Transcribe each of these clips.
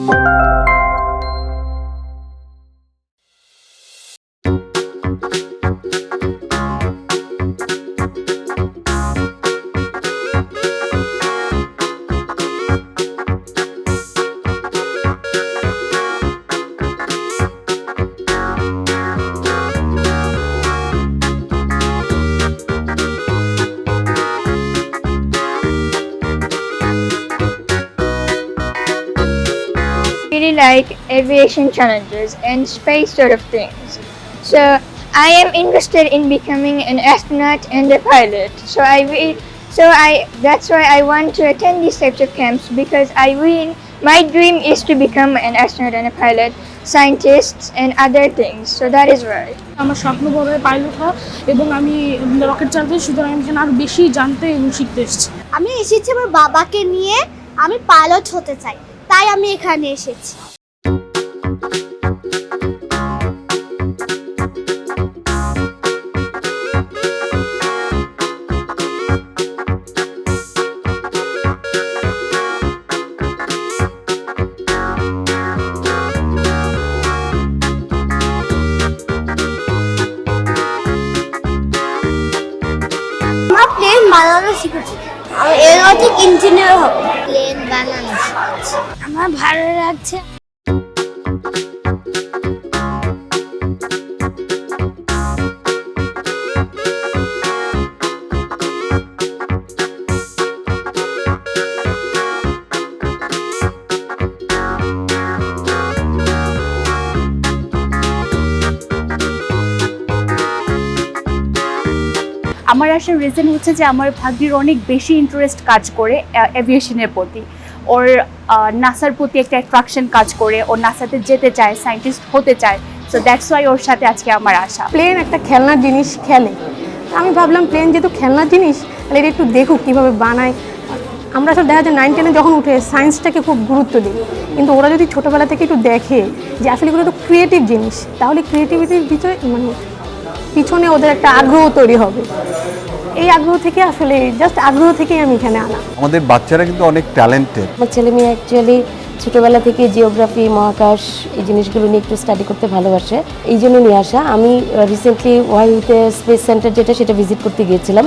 Really like aviation challenges and space sort of things. So I am interested in becoming an astronaut and a pilot. That's why I want to attend these types of camps because my dream is to become an astronaut and a pilot, scientists and other things. So that is why. আমার স্বপ্ন বড় pilot হওয়া এবং আমি rocket চালাতে, সুতরাং আমি এখানে আরো বেশি জানতে এবং শিখতে এসেছি। আমি এসেছি আমার বাবাকে নিয়ে, আমি পাইলট হতে চাই, তাই আমি এখানে এসেছি। আমার প্লেন বানানো শিখেছি, আমি এরোটিক ইঞ্জিনিয়ার হব। প্লেন বানানো শিখেছি, আমার ভালো লাগছে। আমার আসার রিজন হচ্ছে যে আমার ভাগ্নির অনেক বেশি ইন্টারেস্ট কাজ করে এভিয়েশনের প্রতি, ওর নাসার প্রতি একটা অ্যাট্রাকশন কাজ করে, ও নাসাতে যেতে চায়, সায়েন্টিস্ট হতে চায়। সো দ্যাটস ওয়াই ওর সাথে আজকে আমার আসা। প্লেন একটা খেলনার জিনিস খেলে, আমি ভাবলাম প্লেন যেহেতু খেলনার জিনিস তাহলে এটা একটু দেখুক কীভাবে বানায়। আমরা আসলে দেখা যায় 9-10 যখন উঠে সায়েন্সটাকে খুব গুরুত্ব দিই, কিন্তু ওরা যদি ছোটোবেলা থেকে একটু দেখে যে আসলে এগুলো তো ক্রিয়েটিভ জিনিস, তাহলে ক্রিয়েটিভিটির পিছনে ওদের একটা আগ্রহ তৈরি হবে। এই আগ্রহ থেকে আসলে জাস্ট আগ্রহ থেকেই আমি এখানে আনা। আমাদের বাচ্চারা কিন্তু অনেক ট্যালেন্টেড। আমার ছেলে মেয়ে অ্যাকচুয়ালি ছোটোবেলা থেকে জিওগ্রাফি, মহাকাশ এই জিনিসগুলো নিয়ে একটু স্টাডি করতে ভালোবাসে, এই জন্য নিয়ে আসা। আমি রিসেন্টলি ওয়াইতে স্পেস সেন্টার সেটা ভিজিট করতে গিয়েছিলাম।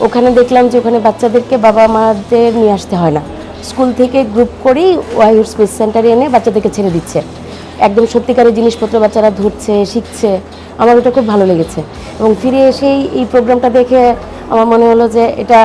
ওখানে দেখলাম যে ওখানে বাচ্চাদেরকে বাবা মাদের নিয়ে আসতে হয় না, স্কুল থেকে গ্রুপ করেই ওয়াইউর স্পেস সেন্টারে এনে বাচ্চাদেরকে ছেড়ে দিচ্ছে। একদম সত্যিকারের জিনিসপত্র বাচ্চারা ধরছে, শিখছে। আমার ওটা খুব ভালো লেগেছে এবং ফিরে এসেই এই প্রোগ্রামটা দেখে আমার মনে হলো যে এটা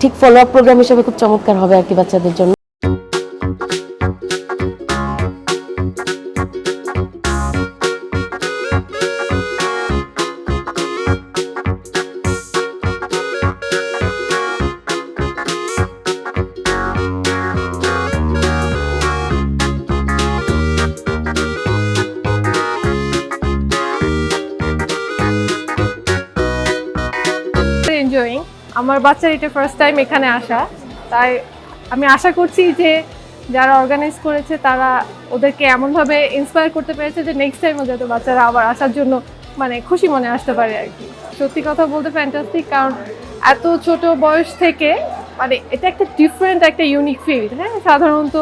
ঠিক ফলো আপ প্রোগ্রাম হিসেবে খুব চমৎকার হবে আর কি বাচ্চাদের জন্য। এনজয়িং। আমার বাচ্চার এটা ফার্স্ট টাইম এখানে আসা, তাই আমি আশা করছি যে যারা অর্গানাইজ করেছে তারা ওদেরকে এমনভাবে ইন্সপায়ার করতে পেরেছে যে নেক্সট টাইমও যাতে বাচ্চারা আবার আসার জন্য খুশি মনে আসতে পারে আর কি। সত্যি কথা বলতে ফ্যান্টাস্টিক, কারণ এত ছোট বয়স থেকে এটা একটা ডিফারেন্ট একটা ইউনিক ফিল্ড। হ্যাঁ, সাধারণত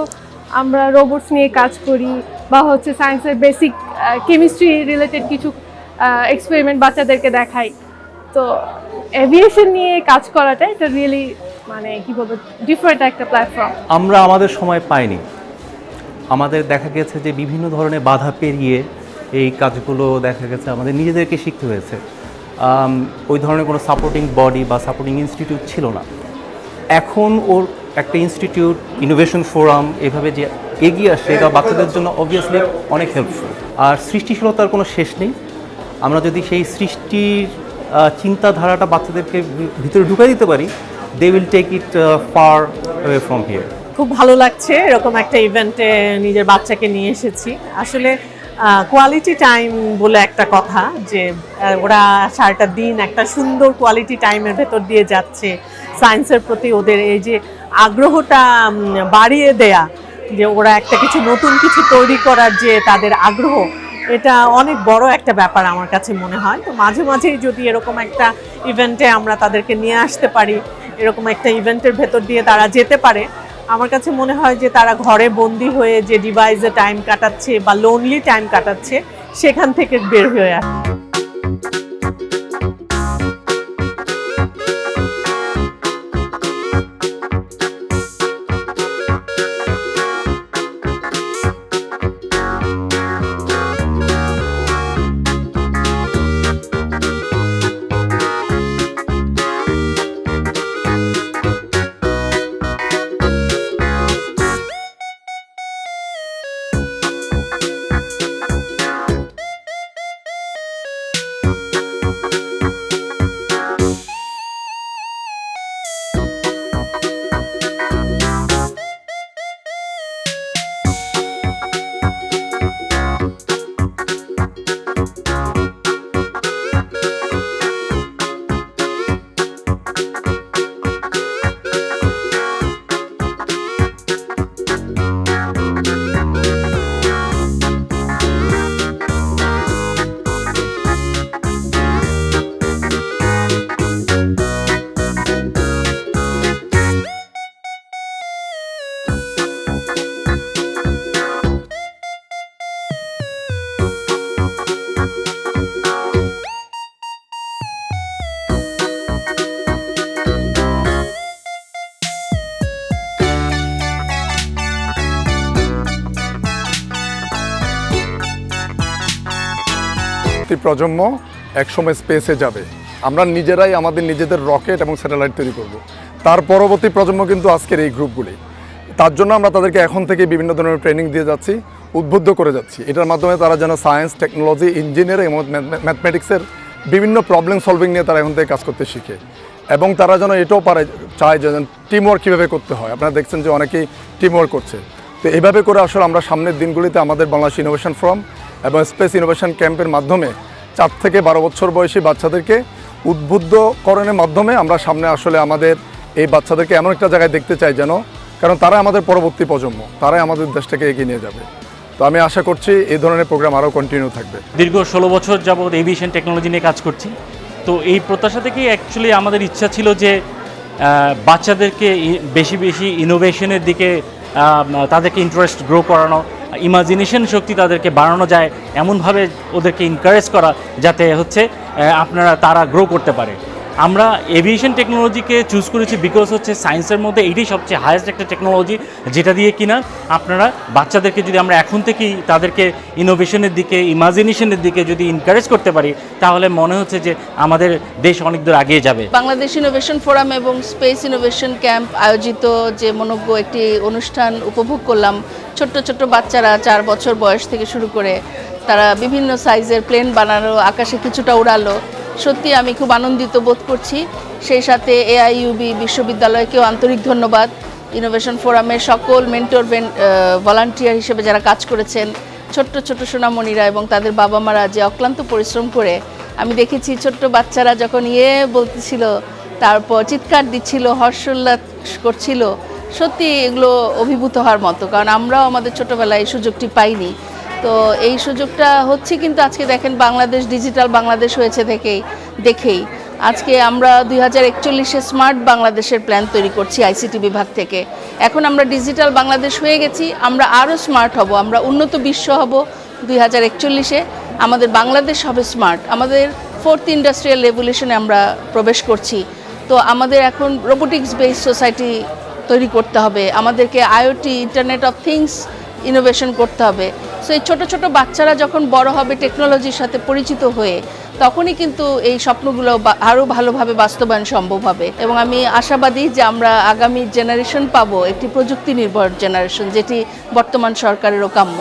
আমরা রোবটস নিয়ে কাজ করি বা সায়েন্সের বেসিক কেমিস্ট্রি রিলেটেড কিছু এক্সপেরিমেন্ট বাচ্চাদেরকে দেখাই। তো এভিয়েশন নিয়ে কাজ করাটা এটা রিয়েলি কি বলবো ডিফারেন্ট একটা প্ল্যাটফর্ম। আমরা আমাদের সময় পাইনি, আমাদের দেখা গেছে যে বিভিন্ন ধরনের বাধা পেরিয়ে এই কাজগুলো দেখা গেছে আমাদের নিজেদেরকে শিখতে হয়েছে। ওই ধরনের কোনো সাপোর্টিং বডি বা সাপোর্টিং ইনস্টিটিউট ছিল না। এখন ওর একটা ইনস্টিটিউট, ইনোভেশন ফোরাম এভাবে যে এগিয়ে আসে, এটা বাচ্চাদের জন্য অবভিয়াসলি অনেক হেল্পফুল। আর সৃষ্টিশীলতার কোনো শেষ নেই। আমরা যদি সেই সৃষ্টির চিন্তাধারাটা বাচ্চাদেরকে ভিতরে ঢুকাই দিতে পারি, they will take it far away from here. খুব ভালো লাগছে এরকম একটা ইভেন্টে নিজের বাচ্চাকে নিয়ে এসেছি। আসলে কোয়ালিটি টাইম বলে একটা কথা, যে ওরা সারাটা দিন একটা সুন্দর কোয়ালিটি টাইমের ভেতর দিয়ে যাচ্ছে। সায়েন্সের প্রতি ওদের এই যে আগ্রহটা বাড়িয়ে দেয়া, যে ওরা একটা কিছু নতুন কিছু তৈরি করার যে তাদের আগ্রহ, এটা অনেক বড় একটা ব্যাপার আমার কাছে মনে হয়। তো মাঝে মাঝেই যদি এরকম একটা ইভেন্টে আমরা তাদেরকে নিয়ে আসতে পারি, এরকম একটা ইভেন্টের ভেতর দিয়ে তারা যেতে পারে, আমার কাছে মনে হয় যে তারা ঘরে বন্দি হয়ে যে ডিভাইসে টাইম কাটাচ্ছে বা লোনলি টাইম কাটাচ্ছে সেখান থেকে বের হয়ে আসে। প্রজন্ম একসময় স্পেসে যাবে, আমরা নিজেরাই আমাদের নিজেদের রকেট এবং স্যাটেলাইট তৈরি করব। তার পরবর্তী প্রজন্ম কিন্তু আজকের এই গ্রুপগুলি। তার জন্য আমরা তাদেরকে এখন থেকে বিভিন্ন ধরনের ট্রেনিং দিয়ে যাচ্ছি, উদ্বুদ্ধ করে যাচ্ছি। এটার মাধ্যমে তারা যেন সায়েন্স, টেকনোলজি, ইঞ্জিনিয়ারিং এবং ম্যাথমেটিক্সের বিভিন্ন প্রবলেম সলভিং নিয়ে তারা এখন থেকে কাজ করতে শিখে, এবং তারা যেন এটাও চায় যে টিমওয়ার্ক কীভাবে করতে হয়। আপনারা দেখছেন যে অনেকেই টিমওয়ার্ক করছে। তো এইভাবে করে আসলে আমরা সামনের দিনগুলিতে আমাদের বাংলাদেশ ইনোভেশন ফোরাম এবং স্পেস ইনোভেশন ক্যাম্পের মাধ্যমে 4 থেকে 12 বছর বয়সী বাচ্চাদেরকে উদ্বুদ্ধকরণের মাধ্যমে আমরা সামনে আসলে আমাদের এই বাচ্চাদেরকে এমন একটা জায়গায় দেখতে চাই যেন, কারণ তারা আমাদের পরবর্তী প্রজন্ম, তারাই আমাদের দেশটাকে এগিয়ে নিয়ে যাবে। তো আমি আশা করছি এই ধরনের প্রোগ্রাম আরও কন্টিনিউ থাকবে। দীর্ঘ 16 বছর যাবৎ এভিয়েশন টেকনোলজি নিয়ে কাজ করছি। তো এই প্রত্যাশা থেকেই অ্যাকচুয়ালি আমাদের ইচ্ছা ছিল যে বাচ্চাদেরকে বেশি বেশি ইনোভেশনের দিকে তাদেরকে ইন্টারেস্ট গ্রো করানো, ইমাজিনেশন শক্তি তাদেরকে বাড়ানো যায়, এমনভাবে ওদেরকে এনকারেজ করা যাতে তারা গ্রো করতে পারে। আমরা এভিয়েশন টেকনোলজিকে চুজ করেছি বিকজ সায়েন্সের মধ্যে এইটাই সবচেয়ে হায়েস্ট একটা টেকনোলজি, যেটা দিয়ে কিনা বাচ্চাদেরকে যদি আমরা এখন থেকেই তাদেরকে ইনোভেশনের দিকে, ইমাজিনেশনের দিকে যদি এনকারেজ করতে পারি, তাহলে মনে হচ্ছে যে আমাদের দেশ অনেক দূর এগিয়ে যাবে। বাংলাদেশ ইনোভেশন ফোরাম এবং স্পেস ইনোভেশন ক্যাম্প আয়োজিত যে মনোজ্ঞ একটি অনুষ্ঠান উপভোগ করলাম। ছোট্ট ছোট্ট বাচ্চারা 4 বছর বয়স থেকে শুরু করে তারা বিভিন্ন সাইজের প্লেন বানালো, আকাশে কিছুটা উড়ালো। সত্যি আমি খুব আনন্দিত বোধ করছি। সেই সাথে এআইইউবি বিশ্ববিদ্যালয়কেও আন্তরিক ধন্যবাদ। ইনোভেশন ফোরামের সকল মেন্টর ভলান্টিয়ার হিসেবে যারা কাজ করেছেন, ছোট্ট ছোট্ট সোনামণিরা এবং তাদের বাবা মারা যে অক্লান্ত পরিশ্রম করে, আমি দেখেছি ছোট্ট বাচ্চারা যখন বলতেছিল, তারপর চিৎকার দিচ্ছিল, হর্ষোল্লাস করছিল। সত্যি এগুলো অভিভূত হওয়ার মতো, কারণ আমরাও আমাদের ছোটোবেলায় এই সুযোগটি পাইনি। তো এই সুযোগটা হচ্ছে কিন্তু আজকে দেখেন বাংলাদেশ ডিজিটাল বাংলাদেশ হয়েছে দেখেই আজকে আমরা 2041-এ স্মার্ট বাংলাদেশের প্ল্যান তৈরি করছি আইসিটি বিভাগ থেকে। এখন আমরা ডিজিটাল বাংলাদেশ হয়ে গেছি, আমরা আরও স্মার্ট হব, আমরা উন্নত বিশ্ব হব 2041-এ। আমাদের বাংলাদেশ হবে স্মার্ট। আমাদের 4th ইন্ডাস্ট্রিয়াল রেভলিউশনে আমরা প্রবেশ করছি। তো আমাদের এখন রোবোটিক্স বেসড সোসাইটি তৈরি করতে হবে, আমাদেরকে IoT, internet of things innovation করতে হবে। সো এই ছোটো ছোটো বাচ্চারা যখন বড় হবে টেকনোলজির সাথে পরিচিত হয়ে, তখনই কিন্তু এই স্বপ্নগুলো আরও ভালোভাবে বাস্তবায়ন সম্ভব হবে। এবং আমি আশাবাদী যে আমরা আগামী জেনারেশন পাবো একটি প্রযুক্তি নির্ভর জেনারেশন, যেটি বর্তমান সরকারেরও কাম্য।